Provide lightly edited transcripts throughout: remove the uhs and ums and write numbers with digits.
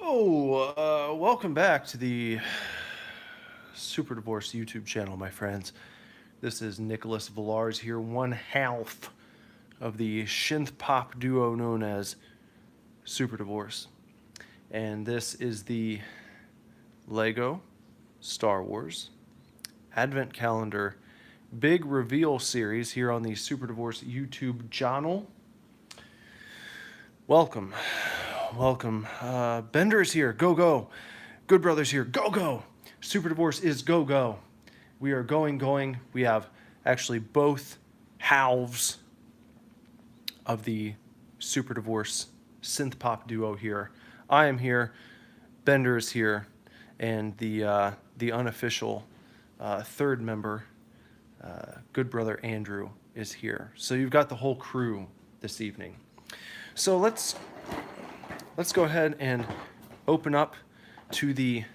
Welcome back to the Super Divorce YouTube channel, my friends. This is Nicholas Villars here, one half of the synth pop duo known as Super Divorce. And this is the Lego Star Wars Advent Calendar Big Reveal series here on the Super Divorce YouTube channel. Welcome. Welcome. Bender's here. Go, go. Good Brothers here. Go, go. Super Divorce is go, go. We are going. We have actually both halves of the Super Divorce synth pop duo here. I am here. Bender is here. And the unofficial third member, Good Brother Andrew, is here. So you've got the whole crew this evening. So let's go ahead and open up to the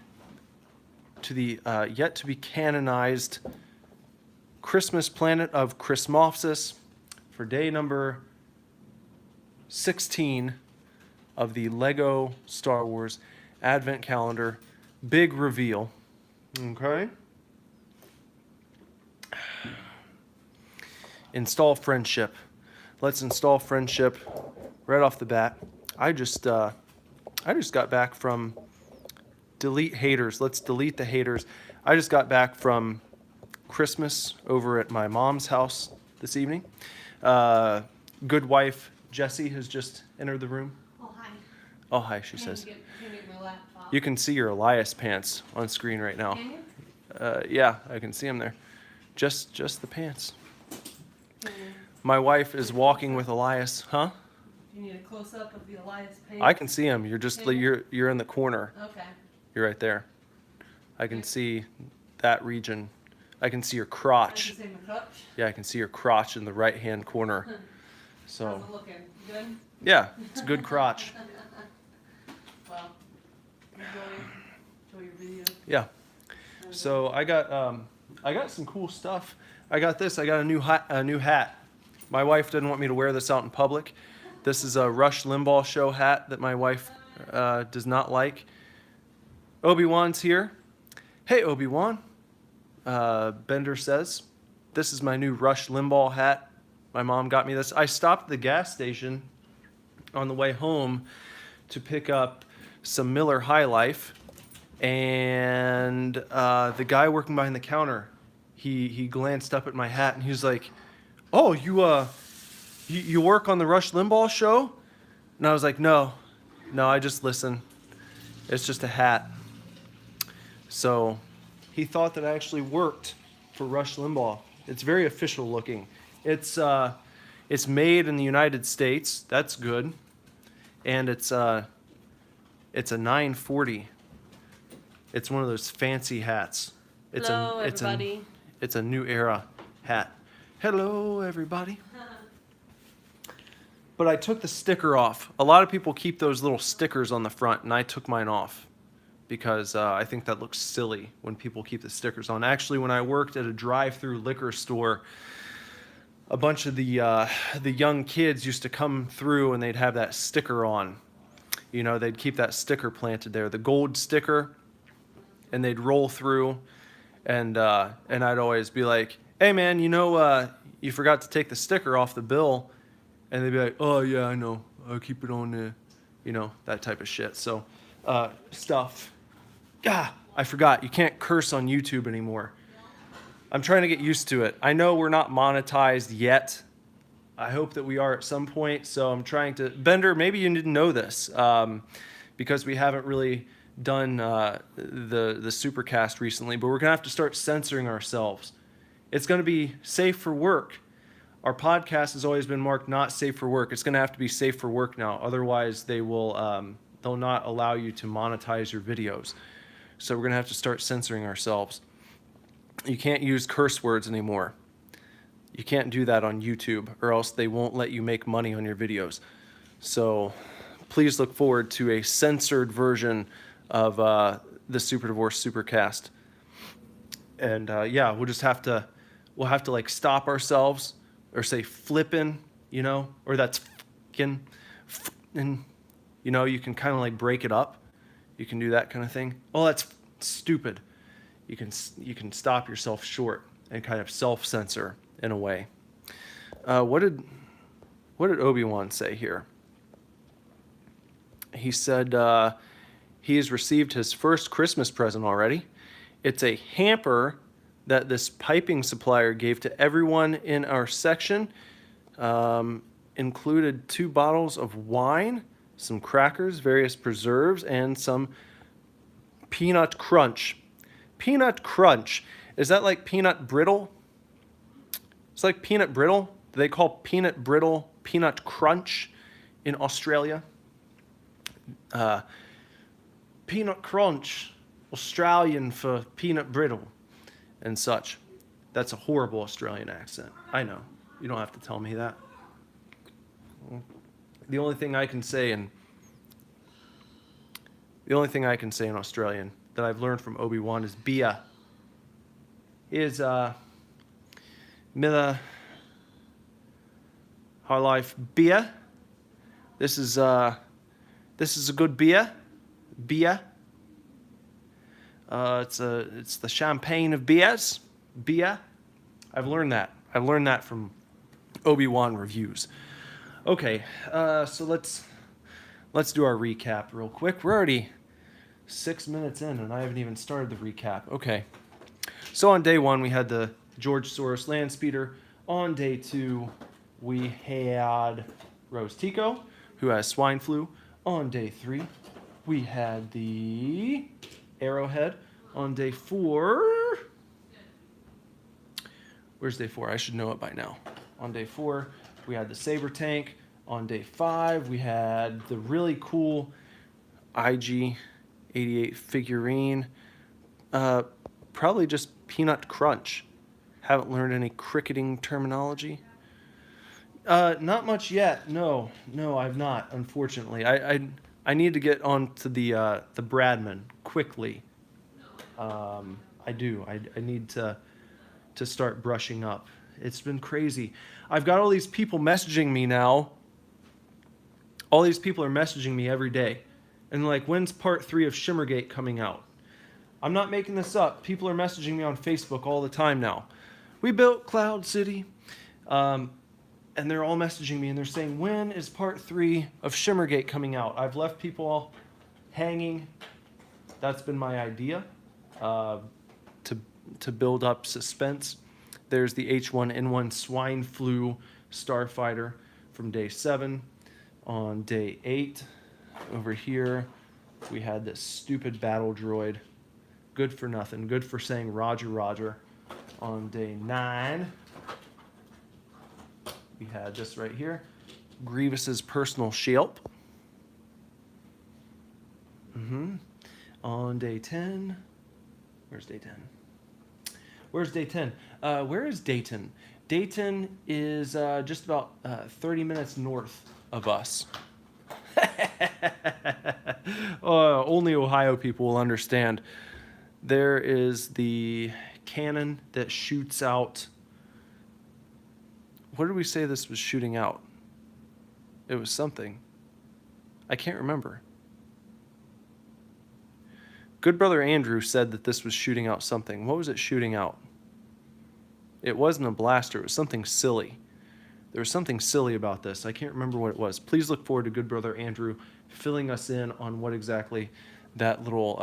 yet to be canonized Christmas planet of Chrismopsis for day number 16 of the Lego Star Wars Advent Calendar Big Reveal. Okay. Install friendship. Let's install friendship right off the bat. I just got back from delete haters. Let's delete the haters. I just got back from Christmas over at my mom's house this evening. Good wife Jessie has just entered the room. Oh, hi. Oh, hi, she says. Can you get my laptop? You can see your Elias pants on screen right now. Can you? Yeah, I can see them there. Just the pants. Can you? My wife is walking with Elias, huh? You need a close-up of the Elias pants? I can see him. You're just Can you? you're in the corner. Okay. You're right there. I can Okay. see that region. I can see your I crotch. can say my crotch. Yeah, I can see your crotch in the right-hand corner. How's So, it looking? Good? yeah, it's a good crotch. Well, enjoy your video. Yeah. So I got some cool stuff. I got this. I got a new hat. My wife didn't want me to wear this out in public. This is a Rush Limbaugh show hat that my wife does not like. Obi-Wan's here. Hey, Obi-Wan. Bender says, this is my new Rush Limbaugh hat. My mom got me this. I stopped at the gas station on the way home to pick up some Miller High Life, and the guy working behind the counter, he glanced up at my hat and he was like, "Oh, you work on the Rush Limbaugh show?" And I was like, No, I just listen. It's just a hat." So he thought that I actually worked for Rush Limbaugh. It's very official looking. It's made in the United States. That's good. And it's a 940. It's one of those fancy hats. Hello, everybody. It's a new era hat. Hello, everybody. But I took the sticker off. A lot of people keep those little stickers on the front, and I took mine off because I think that looks silly when people keep the stickers on. Actually, when I worked at a drive-through liquor store, a bunch of the young kids used to come through and they'd have that sticker on. You know, they'd keep that sticker planted there, the gold sticker, and they'd roll through, and I'd always be like, "Hey man, you forgot to take the sticker off the bill," and they'd be like, "Oh yeah, I know, I'll keep it on there," that type of shit. So stuff. I forgot. You can't curse on YouTube anymore. I'm trying to get used to it. I know we're not monetized yet. I hope that we are at some point. So I'm trying to. Bender, maybe you didn't know this because we haven't really done the Supercast recently, but we're going to have to start censoring ourselves. It's going to be safe for work. Our podcast has always been marked not safe for work. It's going to have to be safe for work now. Otherwise, they'll not allow you to monetize your videos. So we're going to have to start censoring ourselves. You can't use curse words anymore. You can't do that on YouTube, or else they won't let you make money on your videos. So please look forward to a censored version of the Super Divorce Supercast. And yeah, we'll have to like stop ourselves or say flippin', or that's f'kin', and you can kind of like break it up. You can do that kind of thing. Well, that's stupid. You can stop yourself short and kind of self-censor in a way. What did Obi-Wan say here? He said he has received his first Christmas present already. It's a hamper that this piping supplier gave to everyone in our section. Included 2 bottles of wine, some crackers, various preserves, and some peanut crunch. Peanut crunch. Is that like peanut brittle? It's like peanut brittle. Do they call peanut brittle peanut crunch in Australia? Peanut crunch, Australian for peanut brittle and such. That's a horrible Australian accent. I know. You don't have to tell me that. The only thing I can say in Australian that I've learned from Obi-Wan is Bia. Is Miller High Life beer. This is a good beer. Beer. It's the champagne of beers. Beer. I've learned that. I've learned that from Obi-Wan reviews. Okay, so let's do our recap real quick. We're already 6 minutes in, and I haven't even started the recap. Okay, so on day 1 we had the George Soros land speeder. On day 2 we had Rose Tico, who has swine flu. On day 3 we had the Arrowhead. On day 4, where's day 4? I should know it by now. On day 4 we had the Saber Tank. On day 5 we had the really cool IG-88 figurine. Probably just Peanut Crunch. Haven't learned any cricketing terminology. Not much yet. No, I've not. Unfortunately, I need to get on to the Bradman quickly. I do. I need to start brushing up. It's been crazy. I've got all these people messaging me now. All these people are messaging me every day, and like, when's part 3 of Shimmergate coming out? I'm not making this up. People are messaging me on Facebook all the time now. We built Cloud City. And they're all messaging me, and they're saying, when is part 3 of Shimmergate coming out? I've left people all hanging. That's been my idea, to build up suspense. There's the H1N1 swine flu starfighter from day 7. On day 8, over here, we had this stupid battle droid. Good for nothing. Good for saying Roger, Roger. On day 9, we had this right here, Grievous's personal shield. On day 10, where's day 10? Where's day 10? Where is Dayton? Dayton is just about 30 minutes north of us. Only Ohio people will understand. There is the cannon that shoots out. What did we say this was shooting out? It was something. I can't remember. Good Brother Andrew said that this was shooting out something. What was it shooting out? It wasn't a blaster. It was something silly. There was something silly about this. I can't remember what it was. Please look forward to Good Brother Andrew filling us in on what exactly that little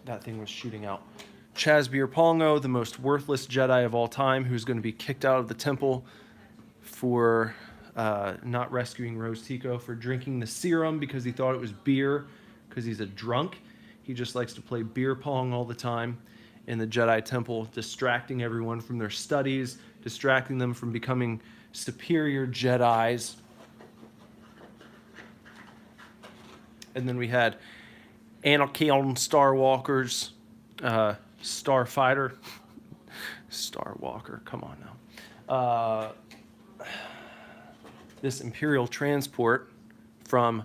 that thing was shooting out. Chaz Pongo, the most worthless Jedi of all time, who's going to be kicked out of the temple for not rescuing Rose Tico, for drinking the serum because he thought it was beer, because he's a drunk. He just likes to play beer pong all the time in the Jedi temple, distracting everyone from their studies, distracting them from becoming superior Jedis. And then we had Anakin Starwalker's Starfighter. Starwalker, come on now. This Imperial transport from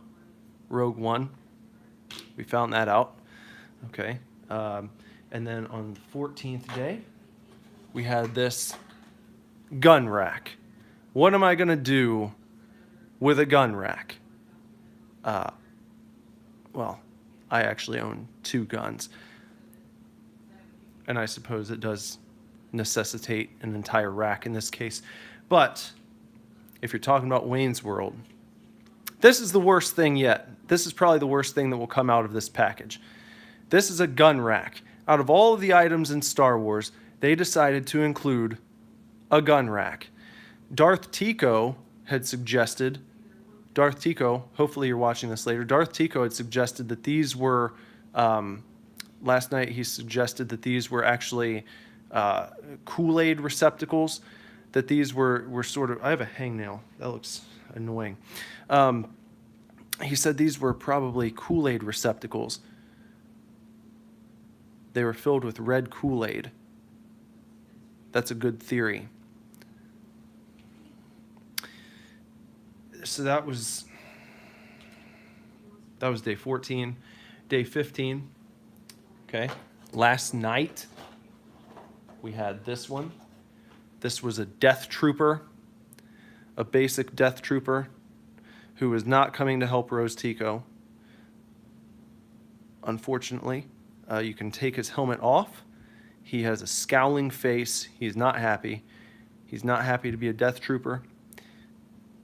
Rogue One. We found that out. Okay. And then on the 14th day, we had this gun rack. What am I going to do with a gun rack? Well, I actually own 2 guns. And I suppose it does necessitate an entire rack in this case. But if you're talking about Wayne's World, this is the worst thing yet. This is probably the worst thing that will come out of this package. This is a gun rack. Out of all of the items in Star Wars, they decided to include a gun rack. Darth Tico had suggested, hopefully you're watching this later, Darth Tico had suggested that these were, last night he suggested that these were actually Kool-Aid receptacles, that these were sort of, I have a hangnail, that looks annoying. He said these were probably Kool-Aid receptacles. They were filled with red Kool-Aid. That's a good theory. So that was day 14. Day 15, okay, last night we had this one. This was a Death Trooper, a basic Death Trooper who is not coming to help Rose Tico. Unfortunately, you can take his helmet off. He has a scowling face. He's not happy. He's not happy to be a Death Trooper.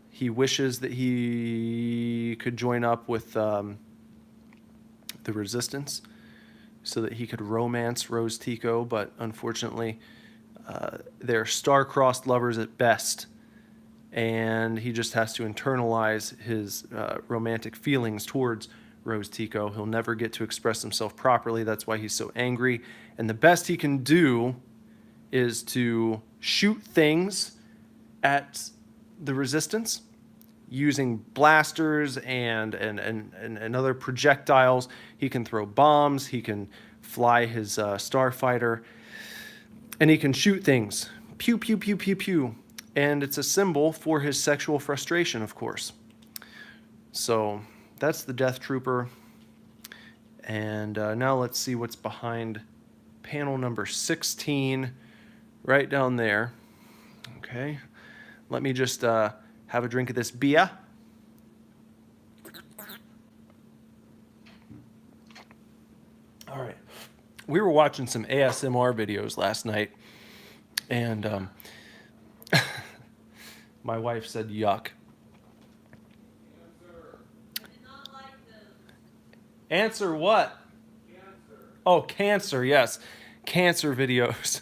He wishes that he could join up with the Resistance so that he could romance Rose Tico, but unfortunately, they're star-crossed lovers at best, and he just has to internalize his romantic feelings towards Rose Tico. He'll never get to express himself properly. That's why he's so angry. And the best he can do is to shoot things at the Resistance using blasters and other projectiles. He can throw bombs. He can fly his starfighter. And he can shoot things. Pew, pew, pew, pew, pew. And it's a symbol for his sexual frustration, of course. So that's the Death Trooper. And now let's see what's behind panel number 16, right down there. Okay. Let me just have a drink of this beer. All right. We were watching some ASMR videos last night, and my wife said yuck. Answer what? Cancer. Oh, cancer, yes. Cancer videos.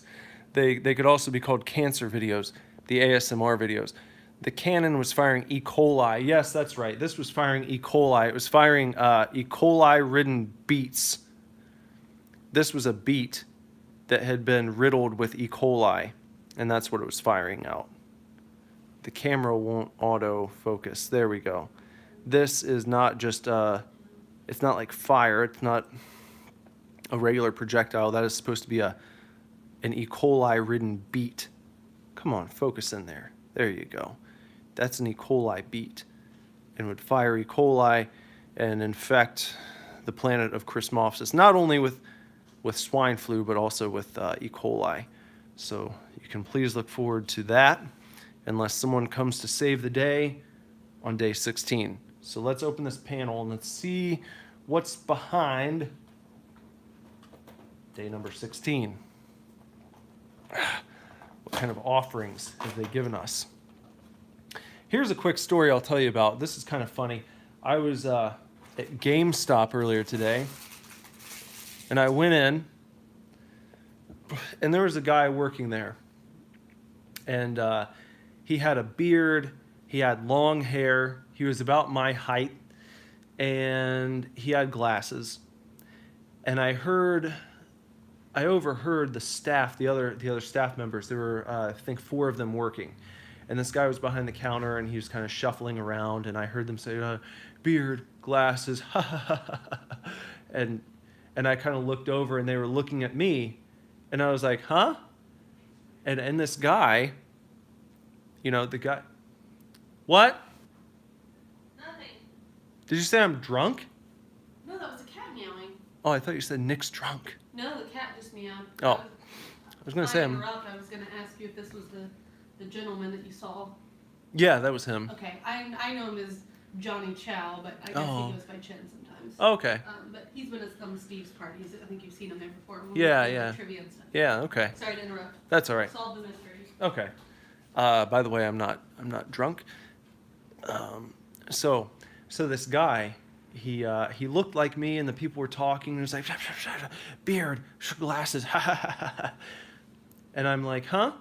They could also be called cancer videos, the ASMR videos. The cannon was firing E. coli. Yes, that's right. This was firing E. coli. It was firing E. coli-ridden beets. This was a beet that had been riddled with E. coli, and that's what it was firing out. The camera won't auto-focus. There we go. This is not just, it's not like fire. It's not a regular projectile. That is supposed to be an E. coli-ridden beet. Come on, focus in there. There you go. That's an E. coli beet, and would fire E. coli and infect the planet of Christmopsis, not only with swine flu, but also with E. coli. So you can please look forward to that, unless someone comes to save the day on day 16. So let's open this panel and let's see what's behind day number 16. What kind of offerings have they given us? Here's a quick story I'll tell you about. This is kind of funny. I was at GameStop earlier today, and I went in, and there was a guy working there. And he had a beard, he had long hair, he was about my height, and he had glasses. And I overheard the staff, the other staff members. There were, I think, 4 of them working. And this guy was behind the counter, and he was kind of shuffling around, and I heard them say, beard, glasses, ha, ha, ha, ha. And I kind of looked over, and they were looking at me, and I was like, huh? And this guy, the guy, what? Nothing. Did you say I'm drunk? No, that was a cat meowing. Oh, I thought you said Nick's drunk. No, the cat just meowed. Oh, I was going to say I was going to ask you if this was the gentleman that you saw. Yeah, that was him. Okay, I know him as Johnny Chow, but I guess Oh. he goes by Chen sometimes. Okay. But he's been at some Steve's parties. I think you've seen him there before. When Yeah, we did the yeah. Trivia and stuff. Yeah, okay. Sorry to interrupt. That's all right. Solve the mystery. Okay. By the way, I'm not drunk. So this guy, he looked like me, and the people were talking. And he was like, beard, glasses, and I'm like, huh?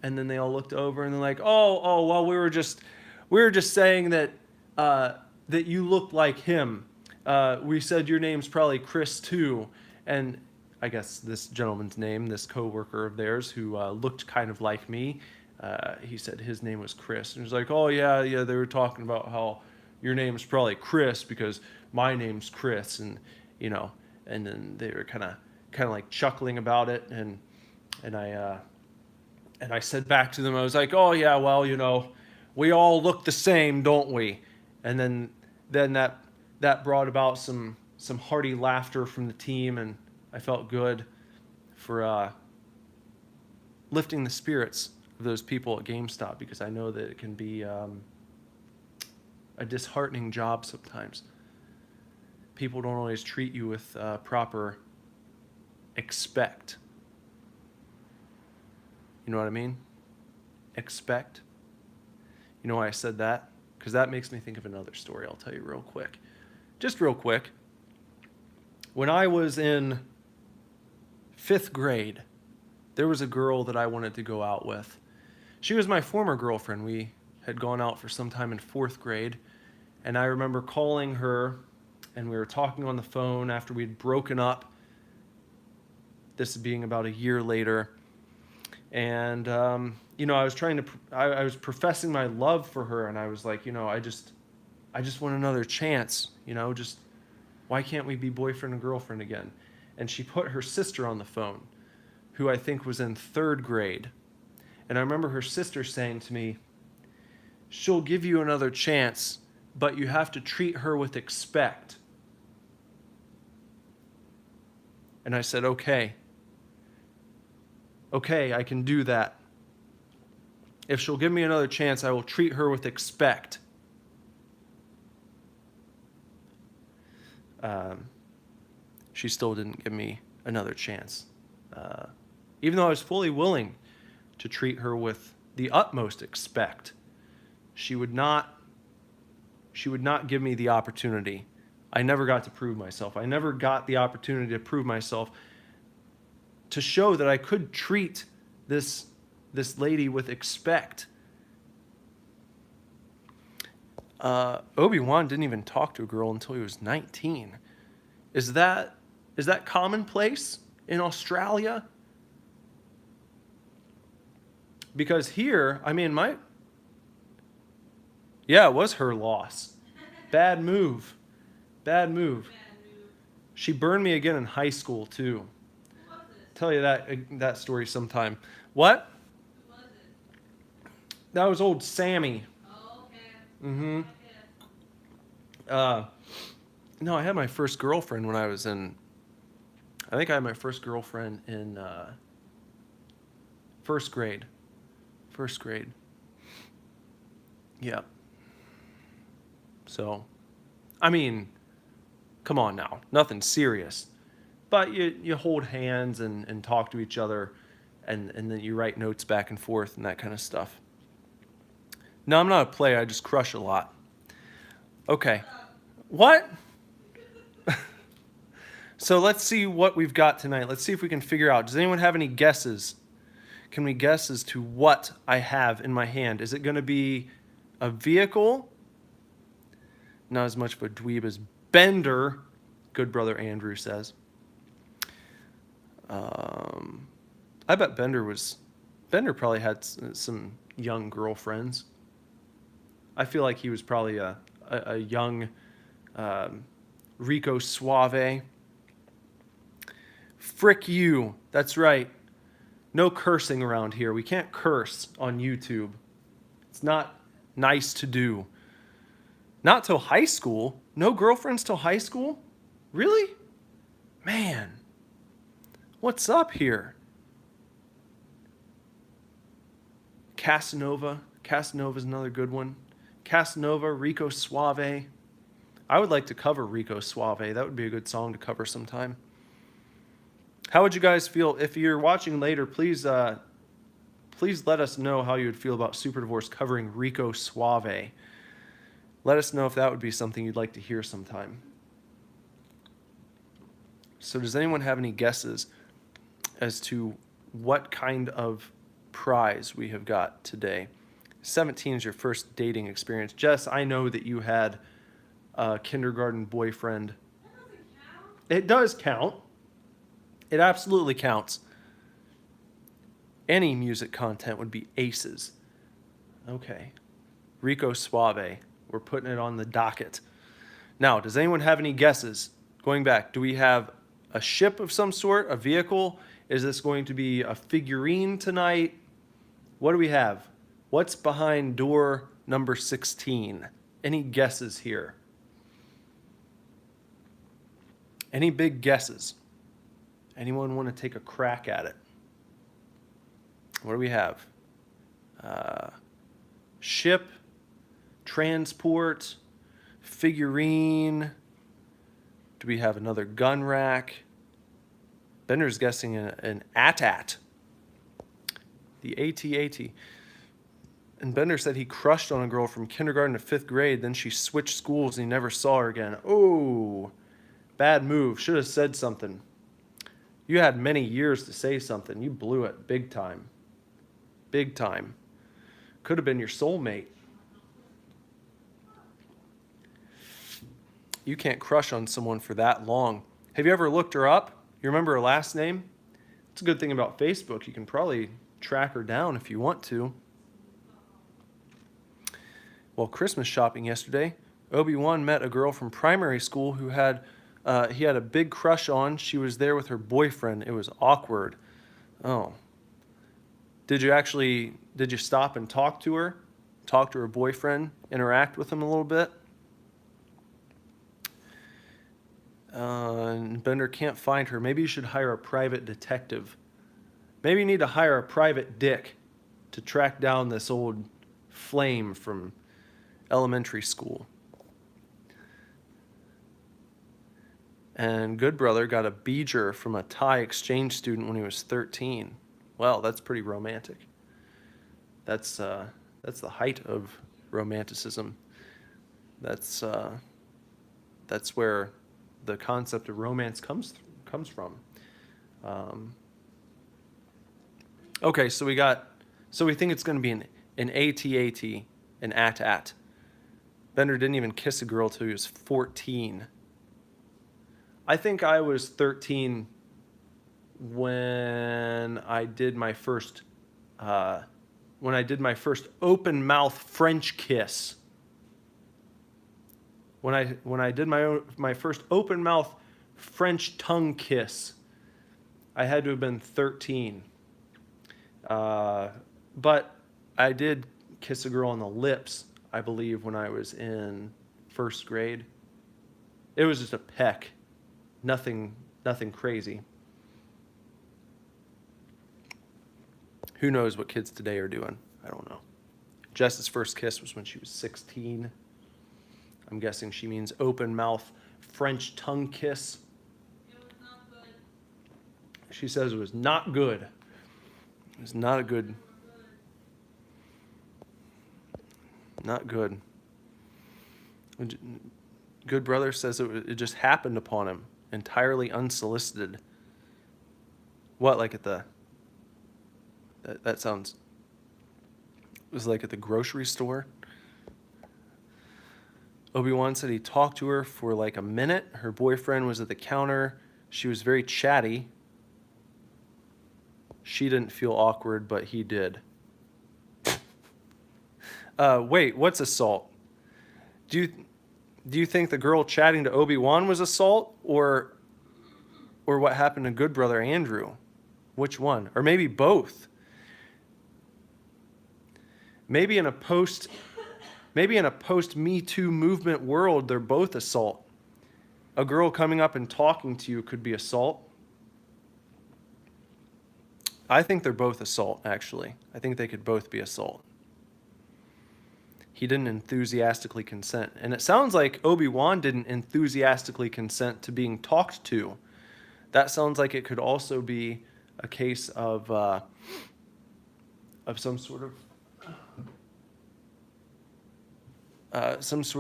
And then they all looked over, and they're like, oh, well, we were just saying that that you look like him. We said your name's probably Chris too, and I guess this gentleman's name, this coworker of theirs who looked kind of like me. He said his name was Chris, and he was like, "Oh yeah, they were talking about how your name's probably Chris because my name's Chris," and and then they were kind of like chuckling about it, and I said back to them, I was like, "Oh yeah, well, we all look the same, don't we?" And then that brought about some hearty laughter from the team, and I felt good for lifting the spirits of those people at GameStop, because I know that it can be a disheartening job sometimes. People don't always treat you with proper expect. You know what I mean? Expect. You know why I said that? Because that makes me think of another story I'll tell you real quick. Just real quick. When I was in 5th grade, there was a girl that I wanted to go out with. She was my former girlfriend. We had gone out for some time in 4th grade, and I remember calling her, and we were talking on the phone after we'd broken up, this being about a year later. And, I was I was professing my love for her, and I was like, I just want another chance, just, why can't we be boyfriend and girlfriend again? And she put her sister on the phone, who I think was in 3rd grade. And I remember her sister saying to me, "She'll give you another chance, but you have to treat her with respect." And I said, okay, I can do that. If she'll give me another chance, I will treat her with respect. She still didn't give me another chance. Even though I was fully willing to treat her with the utmost respect, she would not give me the opportunity. I never got to prove myself. I never got the opportunity to prove myself, to show that I could treat this lady with respect. Obi-Wan didn't even talk to a girl until he was 19. Is that commonplace in Australia? Because here, it was her loss. Bad move. She burned me again in high school too. Tell you that story sometime. What? Who was it? That was old Sammy. Oh, okay. Mm-hmm. No, I had my first girlfriend when I was in. I think I had my first girlfriend in 1st grade. 1st grade. Yeah. So, come on now, nothing serious. But you hold hands and talk to each other, and then you write notes back and forth and that kind of stuff. No, I'm not a player, I just crush a lot. Okay. What? So let's see what we've got tonight. Let's see if we can figure out. Does anyone have any guesses? Can we guess as to what I have in my hand? Is it going to be a vehicle? Not as much of a dweeb as Bender, good brother Andrew says. I bet Bender probably had some young girlfriends. I feel like he was probably a young Rico Suave. Frick you. That's right. No cursing around here. We can't curse on YouTube. It's not nice to do. Not till high school. No girlfriends till high school? Really? Man. What's up here? Casanova. Casanova's another good one. Casanova, Rico Suave. I would like to cover Rico Suave. That would be a good song to cover sometime. How would you guys feel if you're watching later? Please let us know how you would feel about Super Divorce covering Rico Suave. Let us know if that would be something you'd like to hear sometime. So does anyone have any guesses as to what kind of prize we have got today? 17 is your first dating experience. Jess, I know that you had a kindergarten boyfriend. That doesn't count. It does count. It absolutely counts. Any music content would be aces. Okay. Rico Suave. We're putting it on the docket. Now, does anyone have any guesses? Going back, do we have a ship of some sort, a vehicle? Is this going to be a figurine tonight? What do we have? What's behind door number 16? Any guesses here? Any big guesses? Anyone want to take a crack at it? What do we have? Ship, transport, figurine. Do we have another gun rack? Bender's guessing an AT-AT. The AT-AT. And Bender said he crushed on a girl from kindergarten to 5th grade. Then she switched schools and he never saw her again. Oh, bad move. Should have said something. You had many years to say something. You blew it big time. Big time. Could have been your soulmate. You can't crush on someone for that long. Have you ever looked her up? You remember her last name? It's a good thing about Facebook. You can probably track her down if you want to. Well, Christmas shopping yesterday, Obi-Wan met a girl from primary school who he had a big crush on. She was there with her boyfriend. It was awkward. Oh. Did you stop and talk to her? Talk to her boyfriend? Interact with him a little bit? And Bender can't find her. Maybe you should hire a private detective. Maybe you need to hire a private dick to track down this old flame from elementary school. And Good Brother got a beeger from a Thai exchange student when he was 13. Well, that's pretty romantic. That's the height of romanticism. That's where the concept of romance comes from. Okay, so we think it's going to be an AT-AT, an AT-AT. Bender didn't even kiss a girl till he was 14. I think I was 13 when I did my first open mouth French kiss. When I did my first open mouth French tongue kiss, I had to have been 13. But I did kiss a girl on the lips, I believe, when I was in 1st grade. It was just a peck. Nothing crazy. Who knows what kids today are doing? I don't know. Jess's first kiss was when she was 16. I'm guessing she means open mouth French tongue kiss. It was not good. She says it was not good. It was not a good. Not good. Good Brother says it just happened upon him, entirely unsolicited. What, like at the... That sounds... It was like at the grocery store. Obi-Wan said he talked to her for like a minute. Her boyfriend was at the counter. She was very chatty. She didn't feel awkward, but he did. Wait, what's assault? Do you think the girl chatting to Obi-Wan was assault, or what happened to Good Brother Andrew? Which one? Or maybe both. Maybe in a post Me Too movement world, they're both assault. A girl coming up and talking to you could be assault. I think they're both assault, actually. I think they could both be assault. he didn't enthusiastically consent. And it sounds like Obi-Wan didn't enthusiastically consent to being talked to. That sounds like it could also be a case of some sort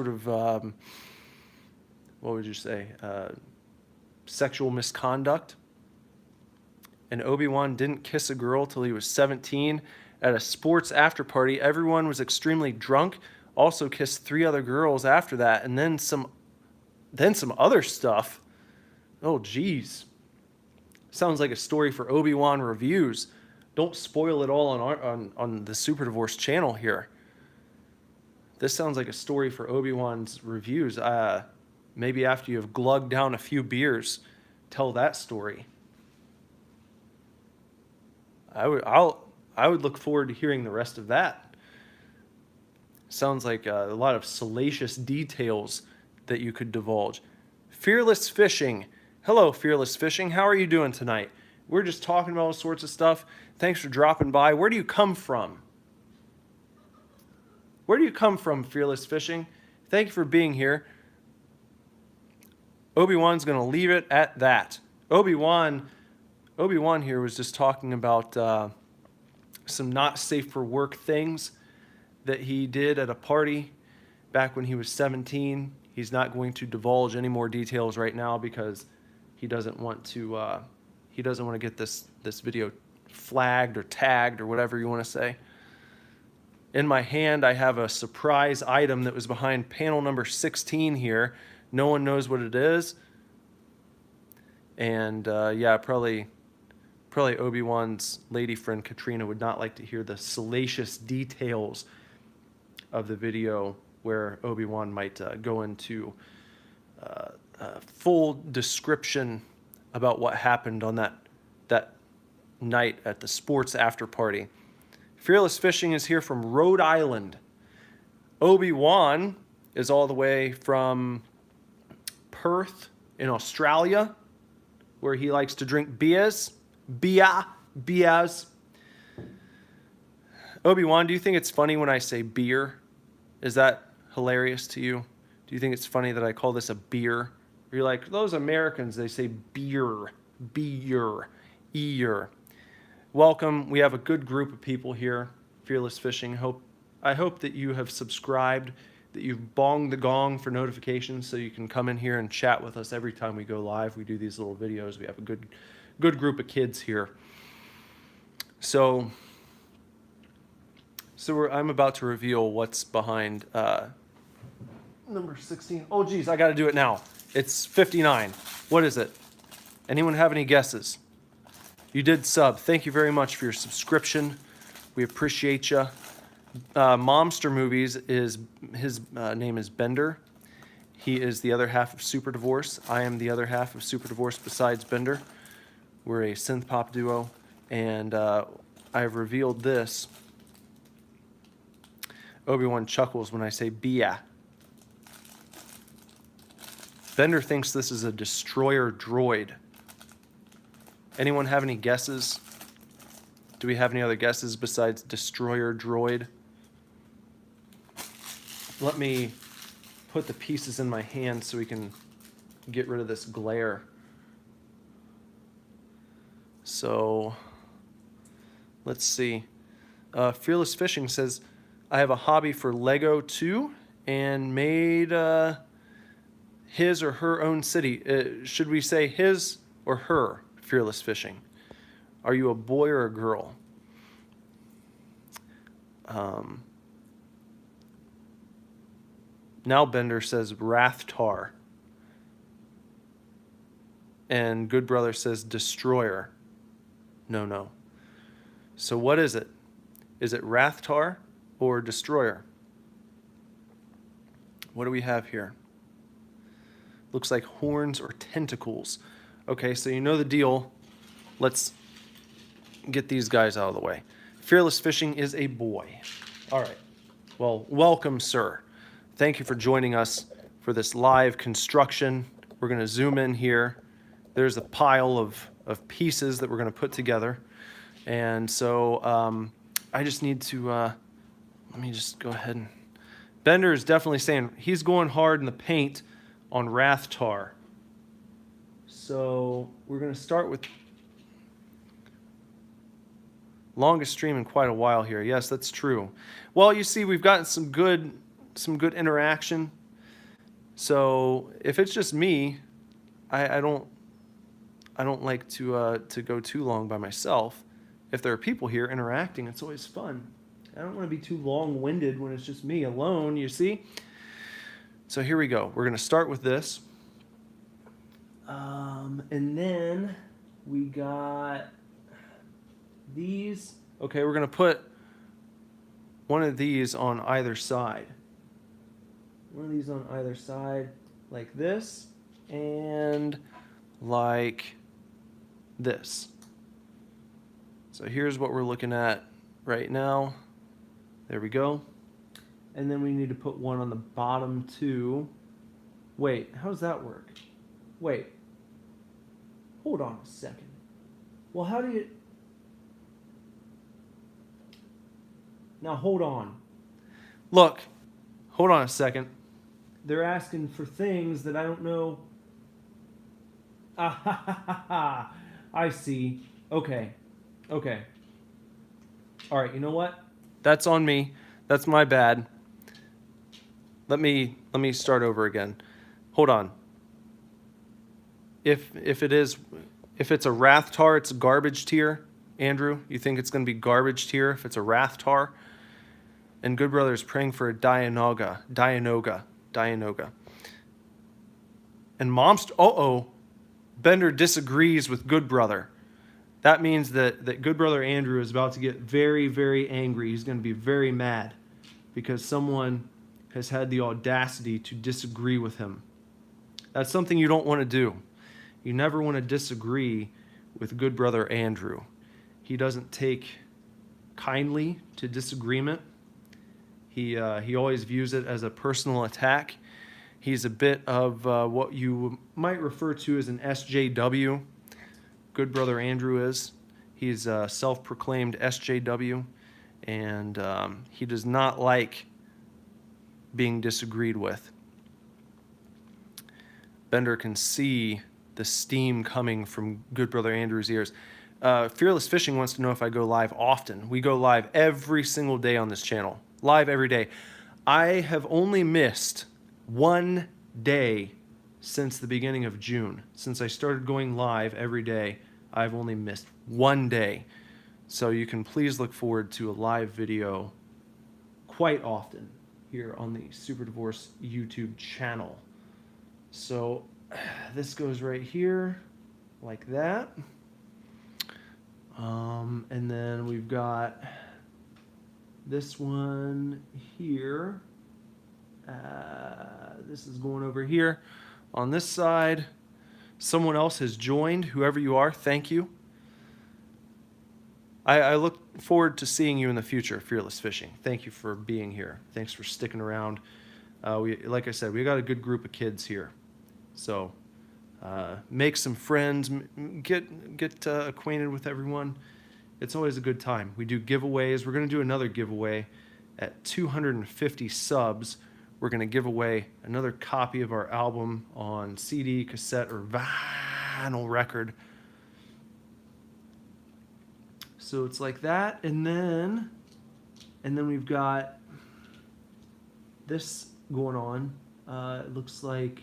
of what would you say, sexual misconduct. And Obi-Wan didn't kiss a girl till he was 17 at a sports after party. Everyone was extremely drunk. Also kissed 3 other girls after that, and then some other stuff. Oh, geez. Sounds like a story for Obi-Wan Reviews. Don't spoil it all on the Super Divorce channel here. This sounds like a story for Obi-Wan's Reviews. Maybe after you have glugged down a few beers, tell that story. I would look forward to hearing the rest of that. Sounds like a lot of salacious details that you could divulge. Fearless Fishing. Hello, Fearless Fishing. How are you doing tonight? We're just talking about all sorts of stuff. Thanks for dropping by. Where do you come from? Where do you come from, Fearless Fishing? Thank you for being here. Obi-Wan's going to leave it at that. Obi-Wan here was just talking about some not safe for work things that he did at a party back when he was 17. He's not going to divulge any more details right now because he doesn't want to get this video flagged or tagged or whatever you want to say. In my hand, I have a surprise item that was behind panel number 16 here. No one knows what it is. And yeah, probably Obi-Wan's lady friend Katrina would not like to hear the salacious details of the video where Obi-Wan might go into full description about what happened on that night at the sports after party. Fearless Fishing is here from Rhode Island. Obi-Wan is all the way from Perth in Australia, where he likes to drink beers. Beers. Obi-Wan, do you think it's funny when I say beer? Is that hilarious to you? Do you think it's funny that I call this a beer? Or you're like, those Americans, they say beer, ear. Welcome. We have a good group of people here, Fearless Fishing. I hope that you have subscribed, that you've bonged the gong for notifications so you can come in here and chat with us every time we go live. We do these little videos. We have a good group of kids here. So I'm about to reveal what's behind number 16. Oh, geez, I got to do it now. It's 59. What is it? Anyone have any guesses? You did sub. Thank you very much for your subscription. We appreciate you. Momster Movies his name is Bender. He is the other half of Super Divorce. I am the other half of Super Divorce besides Bender. We're a synth pop duo, and I have revealed this. Obi-Wan chuckles when I say Bia. Bender thinks this is a destroyer droid. Anyone have any guesses? Do we have any other guesses besides destroyer droid? Let me put the pieces in my hand so we can get rid of this glare. So, let's see. Fearless Fishing says, I have a hobby for Lego too, and made his or her own city. Should we say his or her, Fearless Fishing? Are you a boy or a girl? Now Bender says Rathtar. And Good Brother says Destroyer. No. So what is it? Is it Rathtar or Destroyer? What do we have here? Looks like horns or tentacles. Okay, so you know the deal. Let's get these guys out of the way. Fearless Fishing is a boy. All right. Well, welcome, sir. Thank you for joining us for this live construction. We're going to zoom in here. There's a pile of pieces that we're going to put together. And so I just need to, let me just go ahead and Bender is definitely saying he's going hard in the paint on Rathtar. So we're going to start with longest stream in quite a while here. Yes, that's true. Well, you see, we've gotten some good interaction. So if it's just me, I don't like to go too long by myself. If there are people here interacting, it's always fun. I don't want to be too long-winded when it's just me alone, you see? So here we go. We're going to start with this. And then we got these. Okay, we're going to put one of these on either side. One of these on either side, like this, and like this. So here's what we're looking at right now. There we go. And then we need to put one on the bottom too. Wait, how does that work? Wait. Hold on a second. Well, how do you... Now hold on. Look, hold on a second. They're asking for things that I don't know. Ah, ha, ha, ha, ha. I see. Okay. Okay. All right, you know what? That's on me. That's my bad. Let me start over again. Hold on. If it's a Rathtar, it's garbage tier. Andrew, you think it's going to be garbage tier if it's a Rathtar? And Good Brother is praying for a Dianoga. And Momster, Bender disagrees with Good Brother. That means that Good Brother Andrew is about to get very, very angry. He's going to be very mad because someone has had the audacity to disagree with him. That's something you don't want to do. You never want to disagree with Good Brother Andrew. He doesn't take kindly to disagreement. He always views it as a personal attack. He's a bit of what you might refer to as an SJW. Good Brother Andrew is. He's a self-proclaimed SJW, and he does not like being disagreed with. Bender can see the steam coming from Good Brother Andrew's ears. Fearless Fishing wants to know if I go live often. We go live every single day on this channel. Live every day. I have only missed one day since the beginning of June. Since I started going live every day, I've only missed one day. So you can please look forward to a live video quite often here on the Super Divorce YouTube channel. So this goes right here like that. And then we've got this one here. This is going over here on this side. Someone else has joined. Whoever you are, thank you. I look forward to seeing you in the future, Fearless Fishing. Thank you for being here. Thanks for sticking around. Like I said, we got a good group of kids here. So make some friends, get acquainted with everyone. It's always a good time. We do giveaways. We're going to do another giveaway at 250 subs. We're going to give away another copy of our album on CD, cassette, or vinyl record. So it's like that, and then we've got this going on. It looks like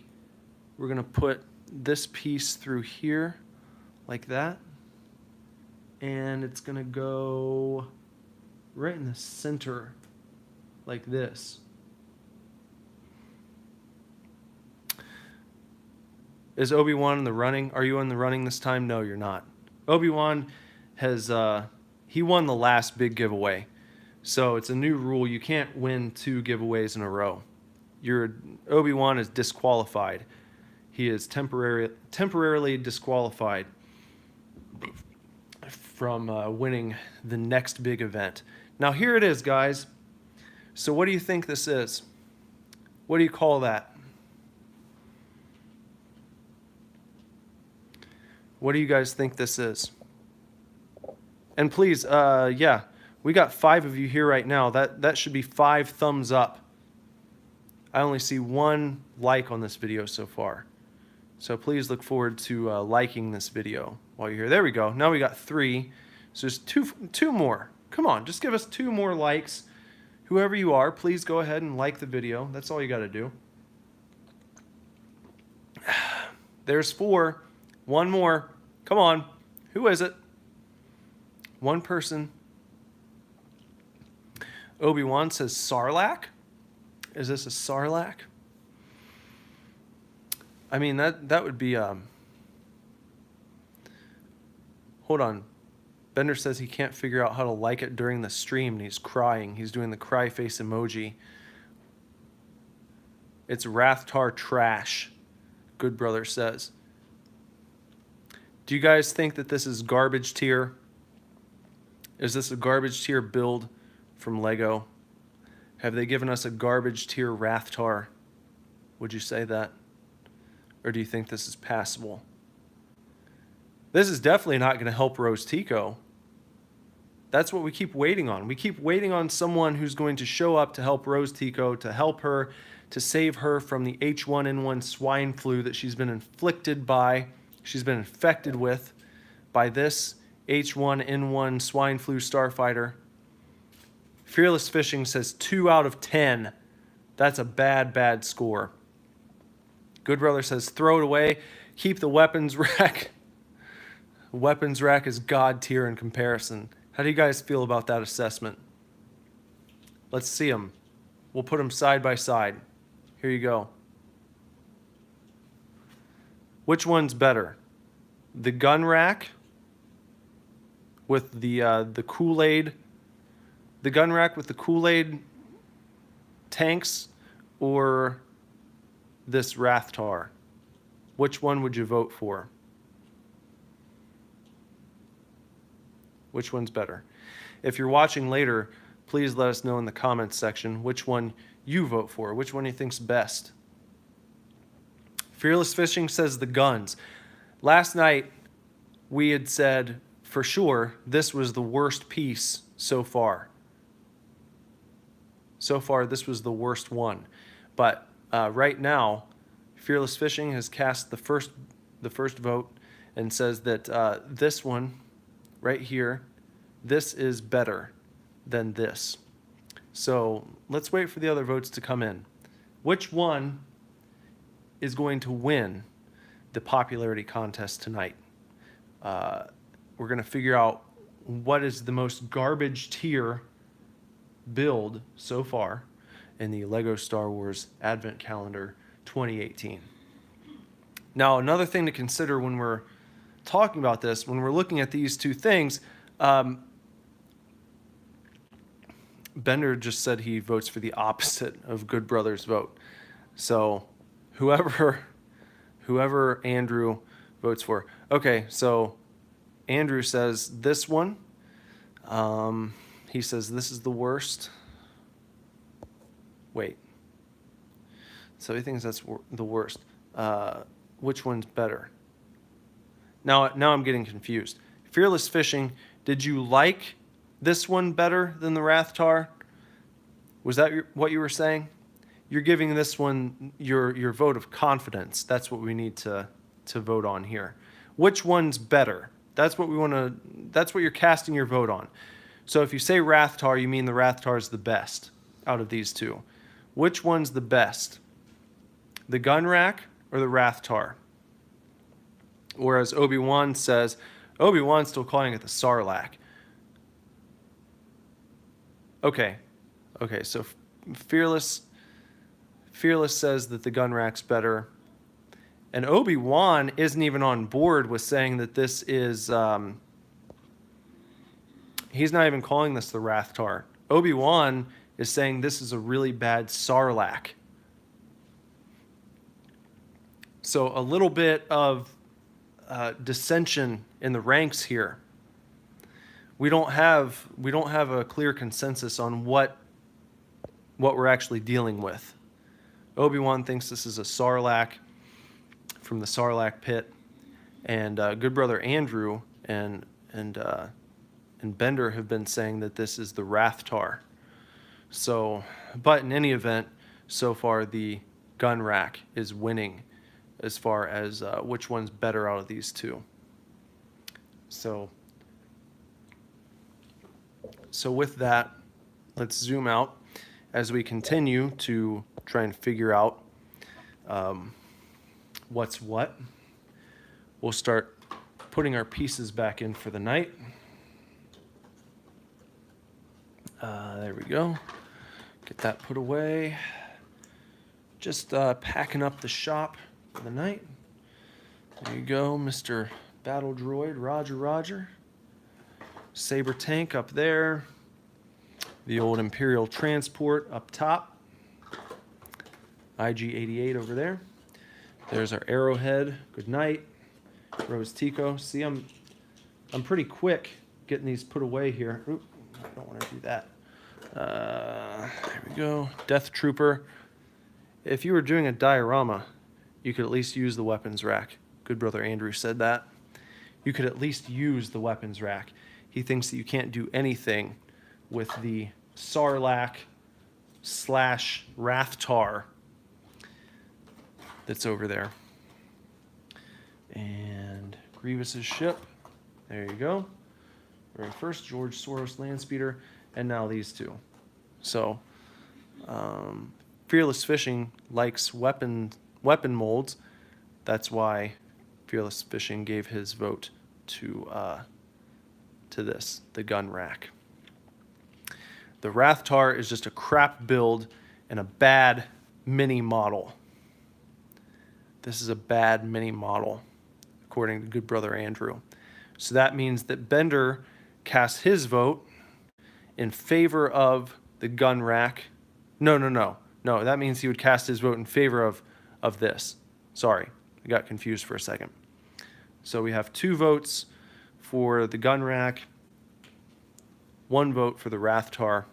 we're going to put this piece through here like that, and it's going to go right in the center like this. Is Obi-Wan in the running? Are you in the running this time? No, you're not. Obi-Wan has he won the last big giveaway. So it's a new rule. You can't win 2 giveaways in a row. Obi-Wan is disqualified. He is temporarily disqualified from winning the next big event. Now here it is, guys. So what do you think this is? What do you call that? What do you guys think this is? And please, yeah, we got 5 of you here right now. That should be 5 thumbs up. I only see 1 like on this video so far. So please look forward to liking this video while you're here. There we go. Now we got 3. So there's two more. Come on, just give us 2 more likes. Whoever you are, please go ahead and like the video. That's all you got to do. There's 4. 1 more. Come on. Who is it? 1 person. Obi-Wan says Sarlacc. Is this a Sarlacc? I mean, that would be... Hold on. Bender says he can't figure out how to like it during the stream, and he's crying. He's doing the cry face emoji. It's Rathtar trash, Good Brother says. Do you guys think that this is garbage tier? Is this a garbage tier build from LEGO? Have they given us a garbage tier Rathtar? Would you say that? Or do you think this is passable? This is definitely not going to help Rose Tico. That's what we keep waiting on. We keep waiting on someone who's going to show up to help Rose Tico, to help her, to save her from the H1N1 swine flu that she's been inflicted by, she's been infected with by this H1N1 swine flu starfighter. Fearless Fishing says 2 out of 10. That's a bad, bad score. Good Brother says throw it away. Keep the weapons rack. Weapons rack is god tier in comparison. How do you guys feel about that assessment? Let's see them. We'll put them side by side. Here you go. Which one's better? The gun rack with the Kool-Aid, the gun rack with the Kool-Aid tanks, or this Rathtar? Which one would you vote for? Which one's better? If you're watching later, please let us know in the comments section which one you vote for, which one you think's best. Fearless Fishing says the guns. Last night, we had said for sure this was the worst piece so far. So far, this was the worst one. But right now, Fearless Fishing has cast the first vote and says that this one right here, this is better than this. So let's wait for the other votes to come in. Which one is going to win the popularity contest tonight? We're going to figure out what is the most garbage tier build so far in the LEGO Star Wars Advent Calendar 2018. Now, another thing to consider when we're talking about this, when we're looking at these 2 things, Bender just said he votes for the opposite of Good Brother's vote. So whoever Andrew votes for. Okay, so Andrew says this one. He says this is the worst. Wait. So he thinks that's the worst. Which one's better? Now I'm getting confused. Fearless Fishing, did you like this one better than the Rathtar? Was that what you were saying? You're giving this one your vote of confidence. That's what we need to vote on here. Which one's better? That's what we want to. That's what you're casting your vote on. So if you say Rathtar, you mean the Rathtar is the best out of these 2. Which one's the best? The gun rack or the Rathtar? Or as Obi-Wan says, Obi-Wan's still calling it the Sarlacc. Okay, so Fearless says that the gun rack's better. And Obi-Wan isn't even on board with saying that this is... he's not even calling this the Rathtar. Obi-Wan is saying this is a really bad Sarlacc. So a little bit of dissension in the ranks here. We don't have a clear consensus on what we're actually dealing with. Obi-Wan thinks this is a Sarlacc from the Sarlacc pit, and Good Brother Andrew and Bender have been saying that this is the Rathtar. So, but in any event, so far the gun rack is winning as far as which one's better out of these two. So with that, let's zoom out as we continue to try and figure out what's what. We'll start putting our pieces back in for the night. There we go. Get that put away. Just packing up the shop for the night. There you go, Mr. Battle Droid, Roger, Roger. Saber tank up there. The old Imperial transport up top. IG-88 over there. There's our Arrowhead. Good night. Rose Tico. See, I'm pretty quick getting these put away here. Oop, I don't want to do that. There we go. Death Trooper. If you were doing a diorama, you could at least use the weapons rack. Good brother Andrew said that. You could at least use the weapons rack. He thinks that you can't do anything with the Sarlacc / Rathtar that's over there. And Grievous's ship. There you go. Very first, George Soros Landspeeder, and now these two. So, Fearless Fishing likes weapon molds. That's why Fearless Fishing gave his vote to this, the gun rack. The Rathtar is just a crap build and a bad mini model. This is a bad mini model, according to good brother Andrew. So that means that Bender cast his vote in favor of the gun rack. No, that means he would cast his vote in favor of this. Sorry, I got confused for a second. So we have 2 votes for the gun rack, 1 vote for the Rathtar.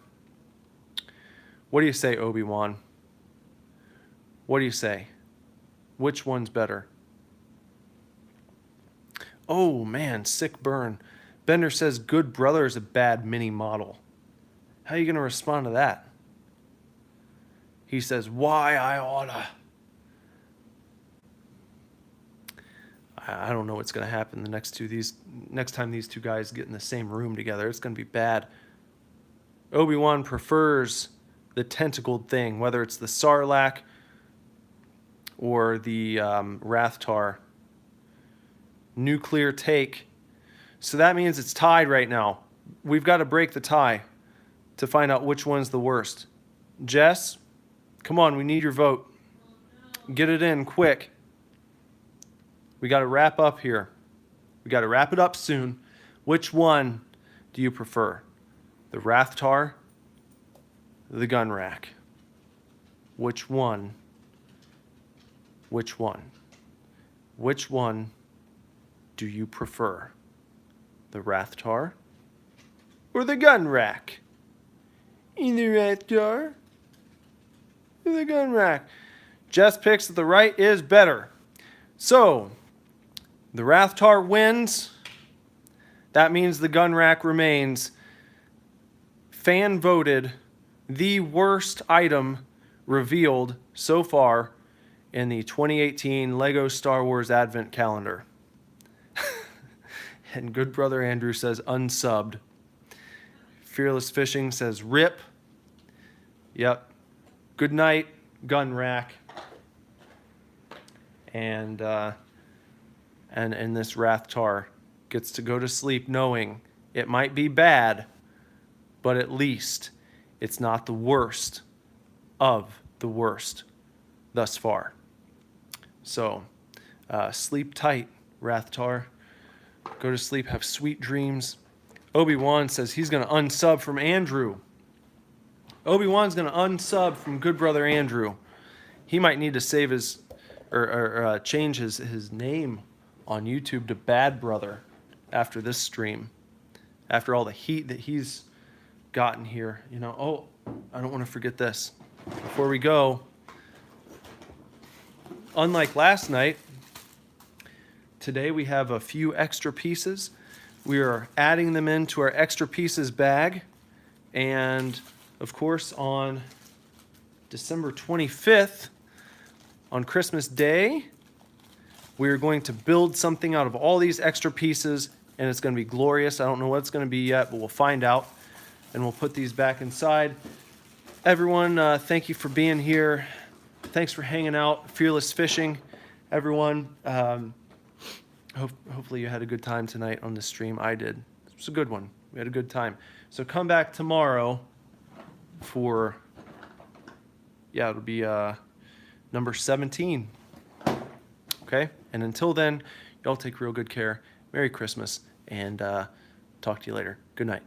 What do you say, Obi-Wan? What do you say? Which one's better? Oh man, sick burn. Bender says good brother is a bad mini model. How are you going to respond to that? He says, why I oughta. I don't know what's going to happen next time these two guys get in the same room together. It's going to be bad. Obi-Wan prefers the tentacled thing, whether it's the Sarlacc or the Rathtar. Nuclear take. So that means it's tied right now. We've got to break the tie to find out which one's the worst. Jess, come on, we need your vote. Get it in quick. We got to wrap up here. We got to wrap it up soon. Which one do you prefer? The Rathtar, the gun rack? Which one? Which one? Which one do you prefer? The Rathtar or the gun rack? Either Rathtar or the gun rack. Jess picks that the right is better. So, the Rathtar wins. That means the gun rack remains fan voted the worst item revealed so far in the 2018 Lego Star Wars Advent Calendar. And good brother Andrew says unsubbed. Fearless Fishing says rip. Yep. Good night, gun rack. And this Rathtar gets to go to sleep knowing it might be bad, but at least it's not the worst of the worst thus far. So, sleep tight, Rathtar. Go to sleep, have sweet dreams. Obi-Wan says he's going to unsub from Andrew. Obi-Wan's going to unsub from good brother Andrew. He might need to save his, or change his name on YouTube to Bad Brother after this stream. After all the heat that he's gotten here. You know, oh, I don't want to forget this. Before we go, unlike last night, today we have a few extra pieces. We are adding them into our extra pieces bag. And of course on December 25th, on Christmas Day, we are going to build something out of all these extra pieces, and it's going to be glorious. I don't know what it's going to be yet, but we'll find out, and we'll put these back inside. Everyone, thank you for being here. Thanks for hanging out. Fearless Fishing, everyone. Hopefully you had a good time tonight on the stream. I did. It was a good one. We had a good time. So come back tomorrow for, it'll be number 17. Okay? And until then, y'all take real good care. Merry Christmas, and talk to you later. Good night.